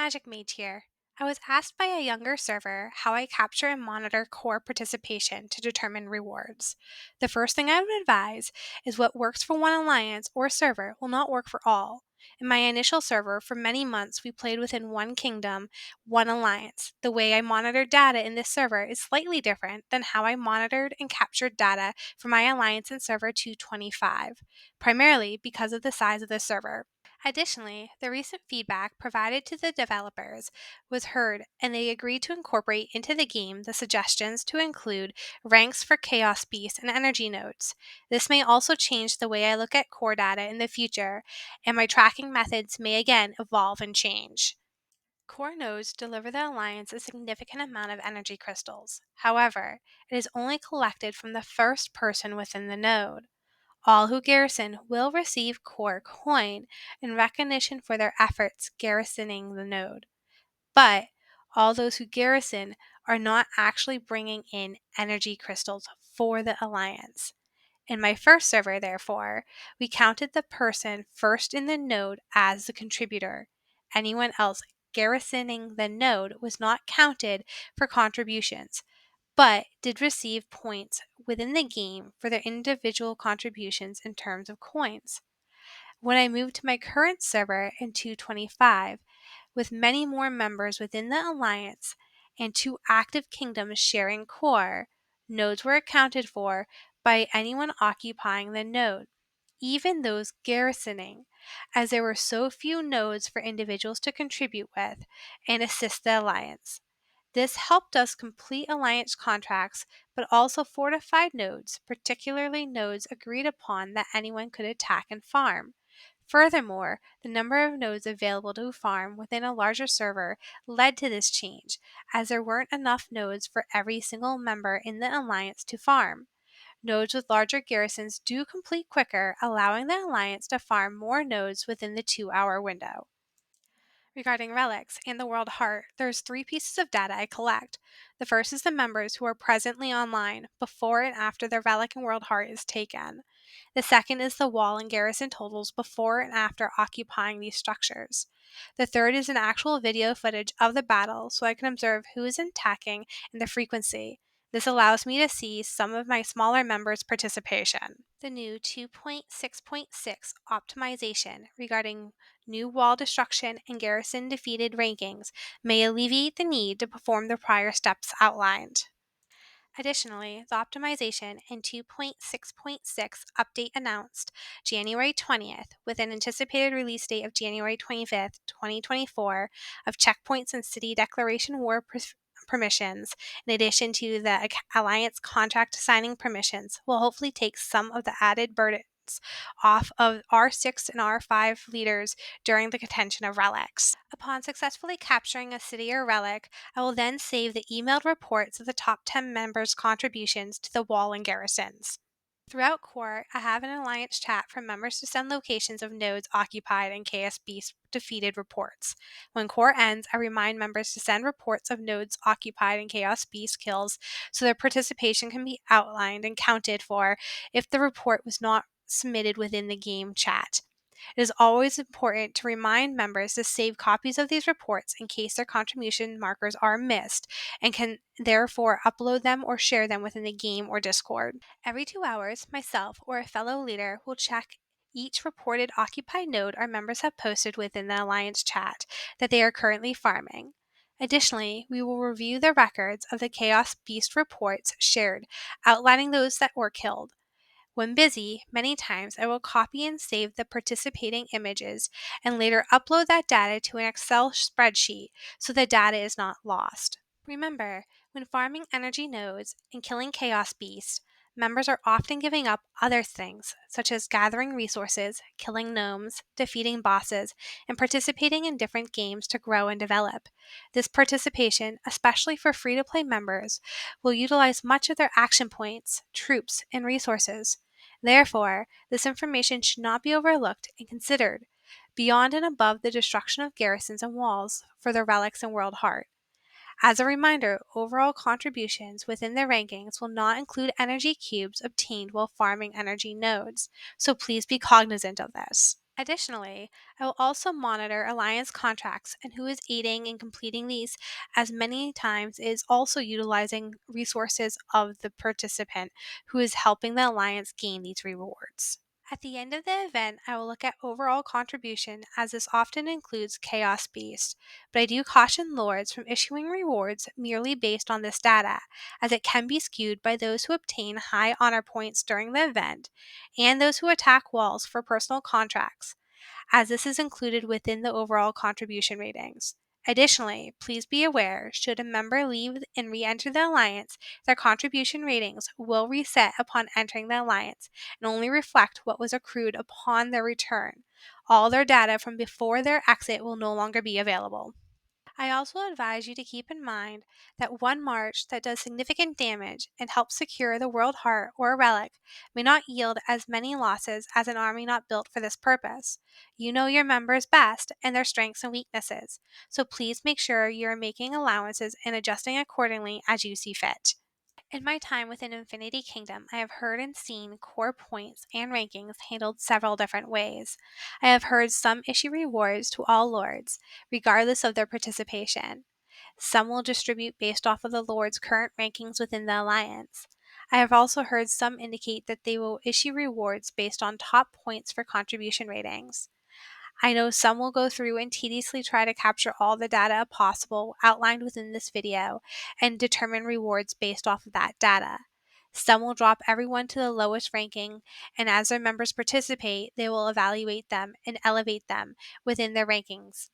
Magic Mage here. I was asked by a younger server how I capture and monitor core participation to determine rewards. The first thing I would advise is what works for one alliance or server will not work for all. In my initial server, for many months, we played within one kingdom, one alliance. The way I monitored data in this server is slightly different than how I monitored and captured data for my alliance in server 225, primarily because of the size of the server. Additionally, the recent feedback provided to the developers was heard, and they agreed to incorporate into the game the suggestions to include ranks for Chaos Beasts and energy nodes. This may also change the way I look at core data in the future, and my tracking methods may again evolve and change. Core nodes deliver the Alliance a significant amount of energy crystals. However, it is only collected from the first person within the node. All who garrison will receive core coin in recognition for their efforts garrisoning the node. But all those who garrison are not actually bringing in energy crystals for the alliance. In my first server, therefore, we counted the person first in the node as the contributor. Anyone else garrisoning the node was not counted for contributions, but did receive points within the game for their individual contributions in terms of coins. When I moved to my current server in 225, with many more members within the alliance and two active kingdoms sharing core, nodes were accounted for by anyone occupying the node, even those garrisoning, as there were so few nodes for individuals to contribute with and assist the alliance. This helped us complete alliance contracts, but also fortified nodes, particularly nodes agreed upon that anyone could attack and farm. Furthermore, the number of nodes available to farm within a larger server led to this change, as there weren't enough nodes for every single member in the alliance to farm. Nodes with larger garrisons do complete quicker, allowing the alliance to farm more nodes within the 2-hour window. Regarding relics and the World Heart, there's 3 pieces of data I collect. The first is the members who are presently online before and after the relic and World Heart is taken. The second is the wall and garrison totals before and after occupying these structures. The third is an actual video footage of the battle so I can observe who is attacking and the frequency. This allows me to see some of my smaller members' participation. The new 2.6.6 optimization regarding new wall destruction and garrison defeated rankings may alleviate the need to perform the prior steps outlined. Additionally, the optimization in 2.6.6 update announced January 20th with an anticipated release date of January 25th, 2024 of checkpoints and city declaration war permissions, in addition to the Alliance contract signing permissions, will hopefully take some of the added burdens off of R6 and R5 leaders during the Contention of Relics. Upon successfully capturing a city or relic, I will then save the emailed reports of the top 10 members' contributions to the wall and garrisons. Throughout COR, I have an alliance chat for members to send locations of nodes occupied and KSB defeated reports. When COR ends, I remind members to send reports of nodes occupied and Chaos Beast kills so their participation can be outlined and counted for if the report was not submitted within the game chat. It is always important to remind members to save copies of these reports in case their contribution markers are missed and can therefore upload them or share them within the game or Discord. Every 2 hours, myself or a fellow leader will check each reported occupied node our members have posted within the Alliance chat that they are currently farming. Additionally, we will review the records of the Chaos Beast reports shared, outlining those that were killed. When busy, many times I will copy and save the participating images and later upload that data to an Excel spreadsheet so the data is not lost. Remember, when farming energy nodes and killing chaos beasts, members are often giving up other things, such as gathering resources, killing gnomes, defeating bosses, and participating in different games to grow and develop. This participation, especially for free-to-play members, will utilize much of their action points, troops, and resources. Therefore, this information should not be overlooked and considered, beyond and above the destruction of garrisons and walls for the relics and World Heart. As a reminder, overall contributions within the rankings will not include energy cubes obtained while farming energy nodes, so please be cognizant of this. Additionally, I will also monitor alliance contracts and who is aiding in completing these, as many times is also utilizing resources of the participant who is helping the alliance gain these rewards. At the end of the event, I will look at overall contribution, as this often includes chaos beast, but I do caution lords from issuing rewards merely based on this data, as it can be skewed by those who obtain high honor points during the event and those who attack walls for personal contracts, as this is included within the overall contribution ratings. Additionally, please be aware, should a member leave and re-enter the alliance, their contribution ratings will reset upon entering the alliance and only reflect what was accrued upon their return. All their data from before their exit will no longer be available. I also advise you to keep in mind that one march that does significant damage and helps secure the world heart or a relic may not yield as many losses as an army not built for this purpose. You know your members best and their strengths and weaknesses, so please make sure you are making allowances and adjusting accordingly as you see fit. In my time within Infinity Kingdom, I have heard and seen core points and rankings handled several different ways. I have heard some issue rewards to all lords, regardless of their participation. Some will distribute based off of the lord's current rankings within the alliance. I have also heard some indicate that they will issue rewards based on top points for contribution ratings. I know some will go through and tediously try to capture all the data possible outlined within this video and determine rewards based off of that data. Some will drop everyone to the lowest ranking, and as their members participate, they will evaluate them and elevate them within their rankings.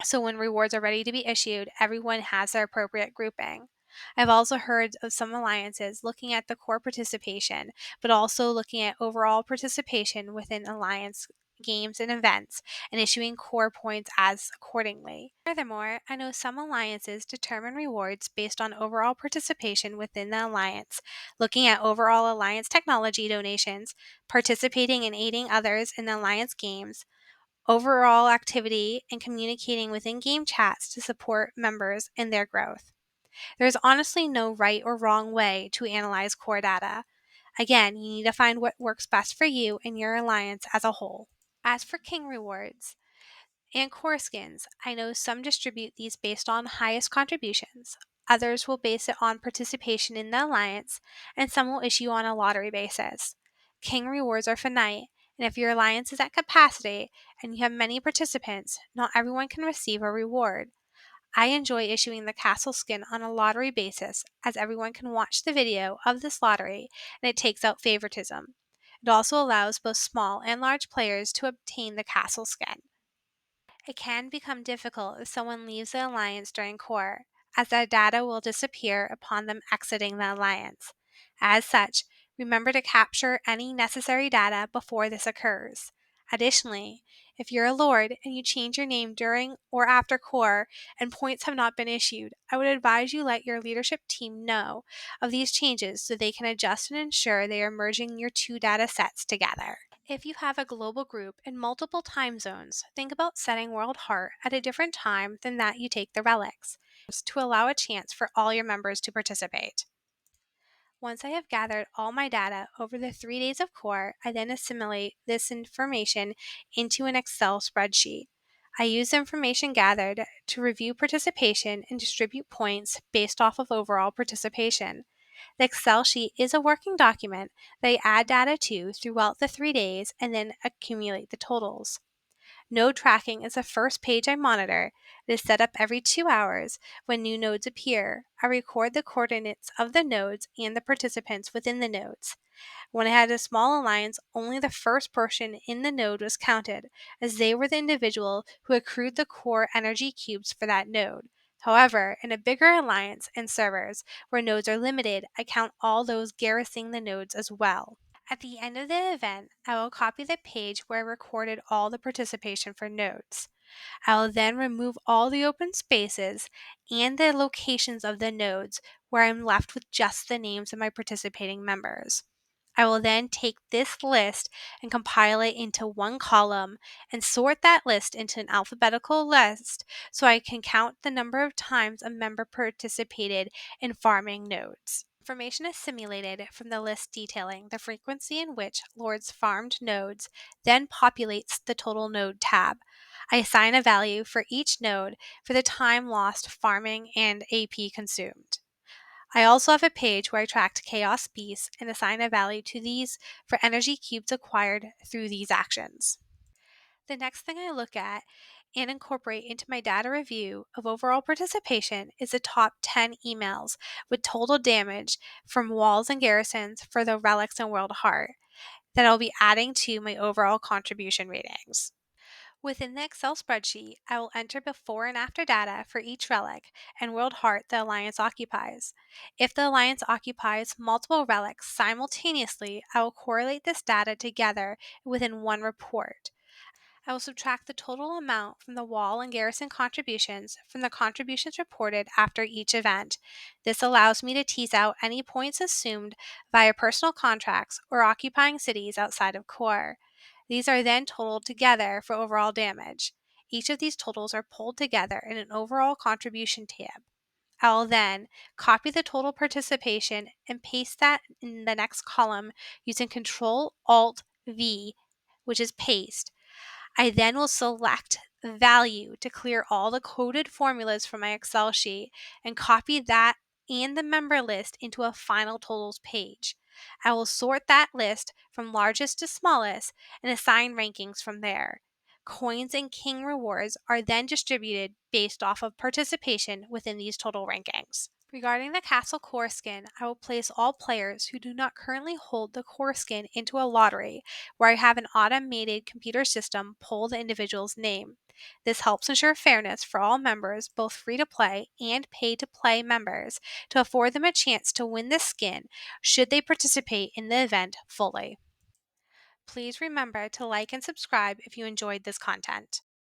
So when rewards are ready to be issued, everyone has their appropriate grouping. I've also heard of some alliances looking at the core participation, but also looking at overall participation within alliance games and events and issuing core points as accordingly. Furthermore, I know some alliances determine rewards based on overall participation within the alliance, looking at overall alliance technology donations, participating and aiding others in the alliance games, overall activity, and communicating within game chats to support members in their growth. There is honestly no right or wrong way to analyze core data. Again, you need to find what works best for you and your alliance as a whole. As for King rewards and core skins, I know some distribute these based on highest contributions. Others will base it on participation in the alliance, and some will issue on a lottery basis. King rewards are finite, and if your alliance is at capacity and you have many participants, not everyone can receive a reward. I enjoy issuing the castle skin on a lottery basis, as everyone can watch the video of this lottery and it takes out favoritism. It also allows both small and large players to obtain the castle skin. It can become difficult if someone leaves the alliance during COR, as their data will disappear upon them exiting the alliance. As such, remember to capture any necessary data before this occurs. Additionally, if you're a lord and you change your name during or after COR and points have not been issued, I would advise you let your leadership team know of these changes so they can adjust and ensure they are merging your two data sets together. If you have a global group in multiple time zones, think about setting World Heart at a different time than that you take the relics, to allow a chance for all your members to participate. Once I have gathered all my data over the 3 days of COR, I then assimilate this information into an Excel spreadsheet. I use the information gathered to review participation and distribute points based off of overall participation. The Excel sheet is a working document that I add data to throughout the 3 days and then accumulate the totals. Node tracking is the first page I monitor. It is set up every 2 hours. When new nodes appear, I record the coordinates of the nodes and the participants within the nodes. When I had a small alliance, only the first person in the node was counted, as they were the individual who accrued the core energy cubes for that node. However, in a bigger alliance and servers where nodes are limited, I count all those garrisoning the nodes as well. At the end of the event, I will copy the page where I recorded all the participation for nodes. I will then remove all the open spaces and the locations of the nodes where I'm left with just the names of my participating members. I will then take this list and compile it into one column and sort that list into an alphabetical list so I can count the number of times a member participated in farming nodes. Information is simulated from the list detailing the frequency in which Lord's farmed nodes, then populates the total node tab. I assign a value for each node for the time lost farming and AP consumed. I also have a page where I tracked chaos beasts and assign a value to these for energy cubes acquired through these actions. The next thing I look at and incorporate into my data review of overall participation is the top 10 emails with total damage from walls and garrisons for the relics and world heart that I'll be adding to my overall contribution ratings. Within the Excel spreadsheet, I will enter before and after data for each relic and world heart the Alliance occupies. If the Alliance occupies multiple relics simultaneously, I will correlate this data together within one report. I will subtract the total amount from the wall and garrison contributions from the contributions reported after each event. This allows me to tease out any points assumed via personal contracts or occupying cities outside of COR. These are then totaled together for overall damage. Each of these totals are pulled together in an overall contribution tab. I will then copy the total participation and paste that in the next column using Control Alt V, which is paste. I then will select value to clear all the coded formulas from my Excel sheet and copy that and the member list into a final totals page. I will sort that list from largest to smallest and assign rankings from there. Coins and king rewards are then distributed based off of participation within these total rankings. Regarding the Castle Core skin, I will place all players who do not currently hold the core skin into a lottery where I have an automated computer system pull the individual's name. This helps ensure fairness for all members, both free to play and pay to play members, to afford them a chance to win the skin should they participate in the event fully. Please remember to like and subscribe if you enjoyed this content.